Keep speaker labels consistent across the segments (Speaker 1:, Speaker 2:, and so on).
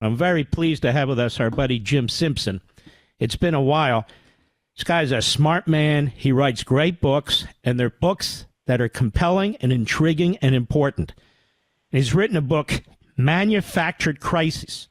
Speaker 1: I'm very pleased to have with us our buddy Jim Simpson. It's been a while. This guy's a smart man. He writes great books, and they're books that are compelling and intriguing and important. And he's written a book, Manufactured Crisis,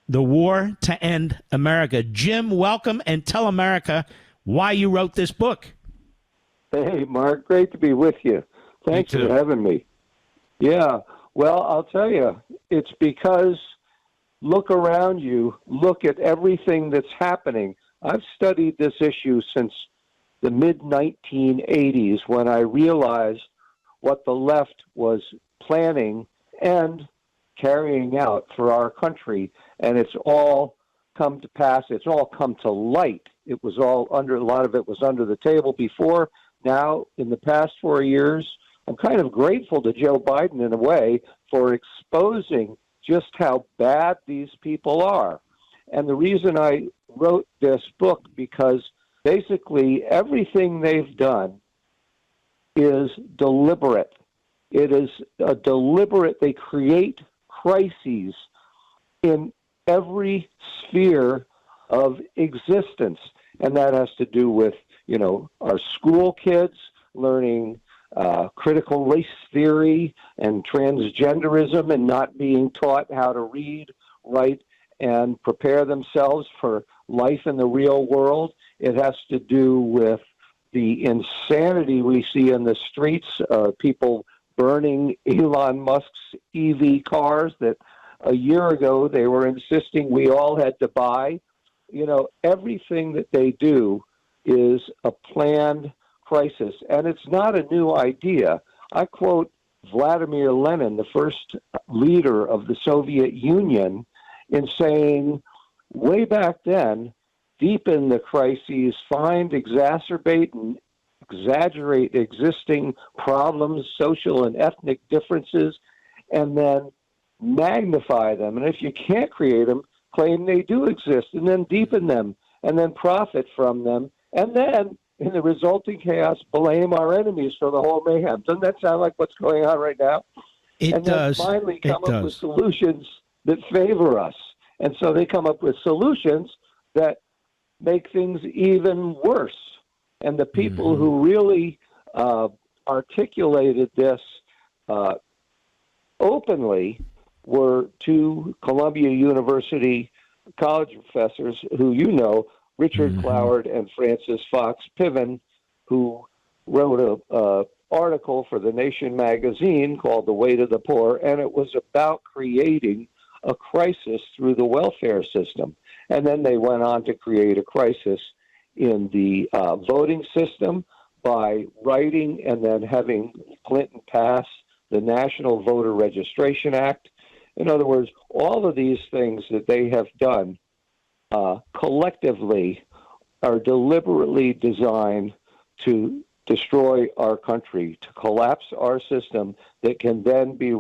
Speaker 1: The War to End America. Jim, welcome, and tell America why you wrote this book.
Speaker 2: Hey, Mark, great to be with you. Thanks for having me. Yeah, well, I'll tell you, it's because look around you, look at everything that's happening. I've studied this issue since the mid-1980s when I realized what the left was planning and carrying out for our country, and it's all come to pass. It's all come to light. It was all under, a lot of it was under the table before. Now, in the past 4 years, I'm kind of grateful to Joe Biden in a way for exposing just how bad these people are. And the reason I wrote this book, because basically everything they've done is deliberate. It is a deliberate, they create crises in every sphere of existence. And that has to do with, you know, our school kids learning critical race theory and transgenderism and not being taught how to read, write, and prepare themselves for life in the real world. It has to do with the insanity we see in the streets, people burning Elon Musk's EV cars that a year ago they were insisting we all had to buy. You know, everything that they do is a planned crisis, and it's not a new idea. I quote Vladimir Lenin, the first leader of the Soviet Union, in saying, way back then, deepen the crises, find, exacerbate, and exaggerate existing problems, social and ethnic differences, and then magnify them. And if you can't create them, claim they do exist, and then deepen them, and then profit from them, and then, in the resulting chaos, blame our enemies for the whole mayhem. Doesn't that sound like what's going on right now?
Speaker 1: It does.
Speaker 2: And then finally come up with solutions that favor us. And so they come up with solutions that make things even worse. And the people who really articulated this openly were two Columbia University college professors who you know, Richard Cloward and Francis Fox Piven, who wrote a article for The Nation magazine called The Weight of the Poor, and it was about creating a crisis through the welfare system. And then they went on to create a crisis in the voting system by writing and then having Clinton pass the National Voter Registration Act. In other words, all of these things that they have done collectively are deliberately designed to destroy our country, to collapse our system that can then be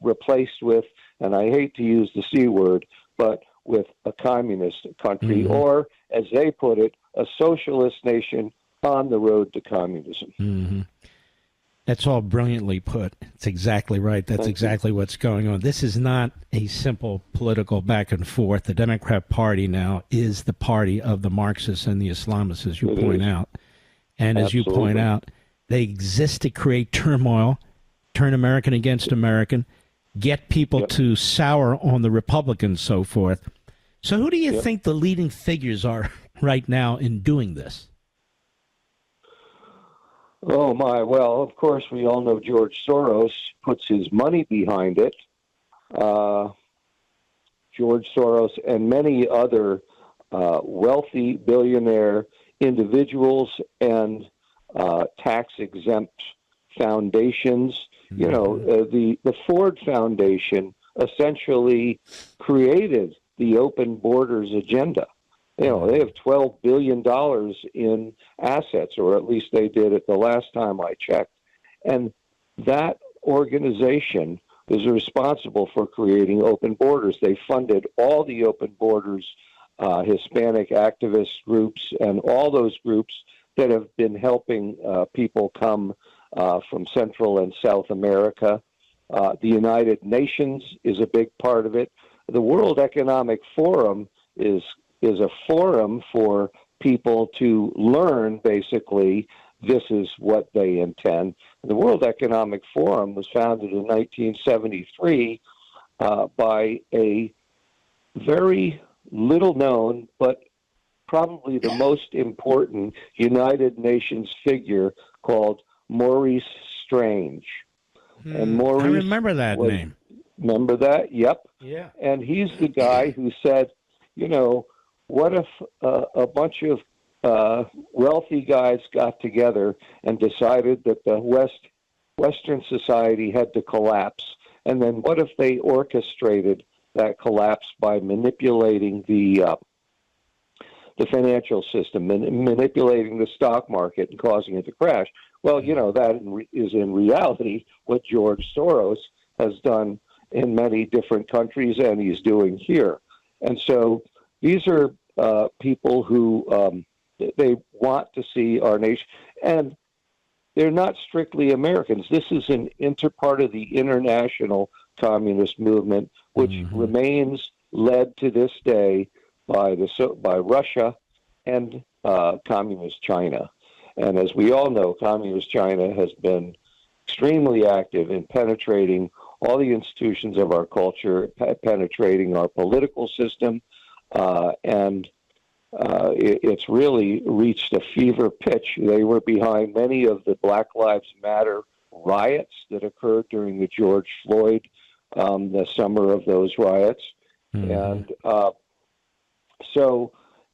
Speaker 2: replaced with, and I hate to use the C word, but with a communist country, or, as they put it, a socialist nation on the road to communism.
Speaker 1: That's all brilliantly put. It's exactly right. That's exactly what's going on. This is not a simple political back and forth. The Democrat Party now is the party of the Marxists and the Islamists, as you point out. And as you point out, they exist to create turmoil, turn American against American, get people to sour on the Republicans, so forth. So who do you think the leading figures are right now in doing this?
Speaker 2: Oh, my. Well, of course, we all know George Soros puts his money behind it. George Soros and many other wealthy billionaire individuals and tax-exempt foundations. You know, the Ford Foundation essentially created the open borders agenda. You know, they have $12 billion in assets, or at least they did it the last time I checked. And that organization is responsible for creating open borders. They funded all the open borders, Hispanic activist groups, and all those groups that have been helping people come from Central and South America. The United Nations is a big part of it. the World Economic Forum is a forum for people to learn, basically, this is what they intend. The World Economic Forum was founded in 1973 by a very little known, but probably the most important United Nations figure called Maurice Strange. And Maurice,
Speaker 1: I remember that name.
Speaker 2: Remember that? Yep.
Speaker 1: Yeah.
Speaker 2: And he's the guy who said, what if a bunch of wealthy guys got together and decided that the Western society had to collapse? And then what if they orchestrated that collapse by manipulating the financial system, manipulating the stock market and causing it to crash? Well, that is in reality what George Soros has done in many different countries, and he's doing here. And so these are people who they want to see our nation, and they're not strictly Americans. This is an part of the international communist movement, which remains led to this day by Russia and communist China. And as we all know, communist China has been extremely active in penetrating all the institutions of our culture, penetrating our political system, and it's really reached a fever pitch. They were behind many of the Black Lives Matter riots that occurred during the George Floyd, the summer of those riots. And so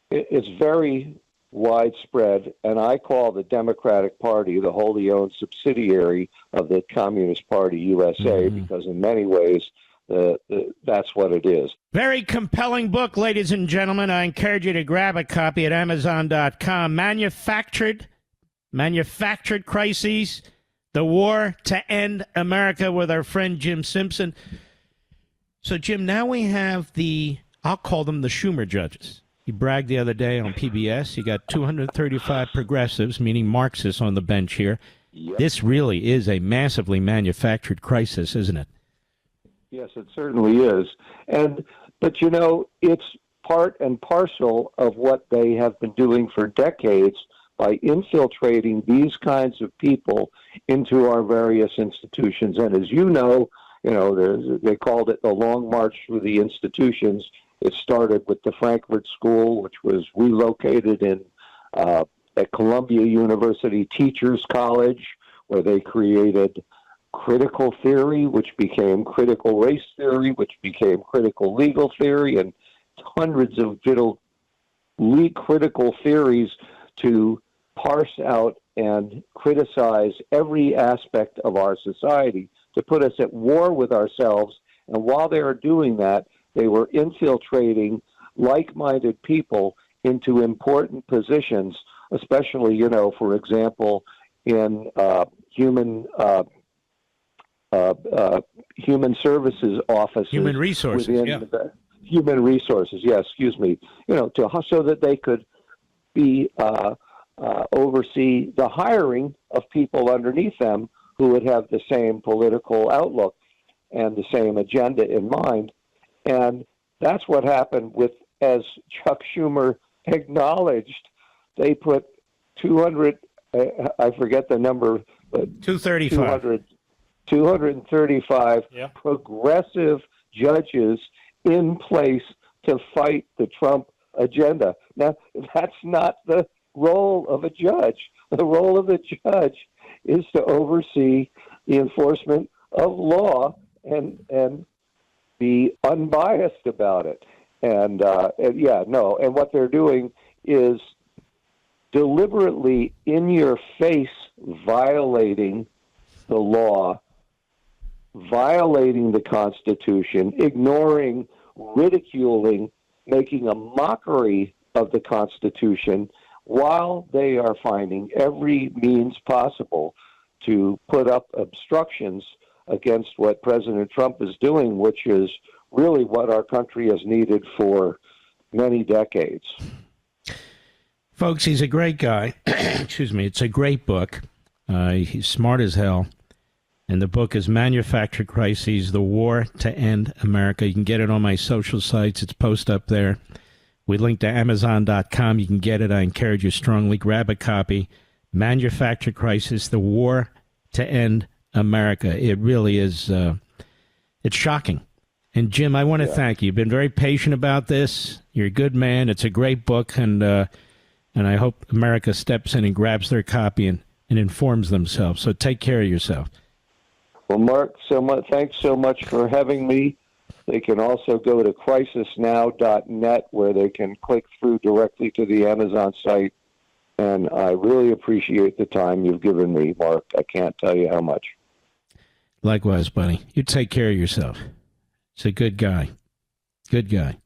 Speaker 2: it's very widespread, and I call the Democratic Party the wholly owned subsidiary of the Communist Party USA, because in many ways that's what it is.
Speaker 1: Very compelling book, ladies and gentlemen. I encourage you to grab a copy at Amazon.com. Manufactured Crises, The War to End America, with our friend Jim Simpson. So, Jim, now we have I'll call them the Schumer judges. He bragged the other day on PBS. You got 235 progressives, meaning Marxists, on the bench here.
Speaker 2: Yep.
Speaker 1: This really is a massively manufactured crisis, isn't it?
Speaker 2: Yes, it certainly is. But it's part and parcel of what they have been doing for decades by infiltrating these kinds of people into our various institutions. And as you know, they called it the Long March through the institutions. It started with the Frankfurt School, which was relocated at Columbia University Teachers College, where they created critical theory, which became critical race theory, which became critical legal theory, and hundreds of little critical theories to parse out and criticize every aspect of our society, to put us at war with ourselves. And while they were doing that, they were infiltrating like-minded people into important positions, especially, for example, in human services offices.
Speaker 1: Human resources,
Speaker 2: Human resources, so that they could be oversee the hiring of people underneath them who would have the same political outlook and the same agenda in mind. And that's what happened with, as Chuck Schumer acknowledged, they put 200, I forget the number, but 235 progressive judges in place to fight the Trump agenda. Now, that's not the role of a judge. The role of a judge is to oversee the enforcement of law and be unbiased about it. And what they're doing is deliberately in your face violating the law, violating the Constitution, ignoring, ridiculing, making a mockery of the Constitution, while they are finding every means possible to put up obstructions against what President Trump is doing, which is really what our country has needed for many decades.
Speaker 1: Folks, he's a great guy. Excuse me. It's a great book. He's smart as hell. And the book is Manufactured Crises, The War to End America. You can get it on my social sites. It's posted up there. We link to Amazon.com. You can get it. I encourage you strongly. Grab a copy. Manufactured Crisis, The War to End America. It really is, it's shocking. And Jim, I want to thank you. You've been very patient about this. You're a good man. It's a great book, and I hope America steps in and grabs their copy and informs themselves. So take care of yourself.
Speaker 2: Well, Mark, thanks so much for having me. They can also go to crisisnow.net where they can click through directly to the Amazon site. And I really appreciate the time you've given me, Mark. I can't tell you how much.
Speaker 1: Likewise, buddy. You take care of yourself. He's a good guy. Good guy.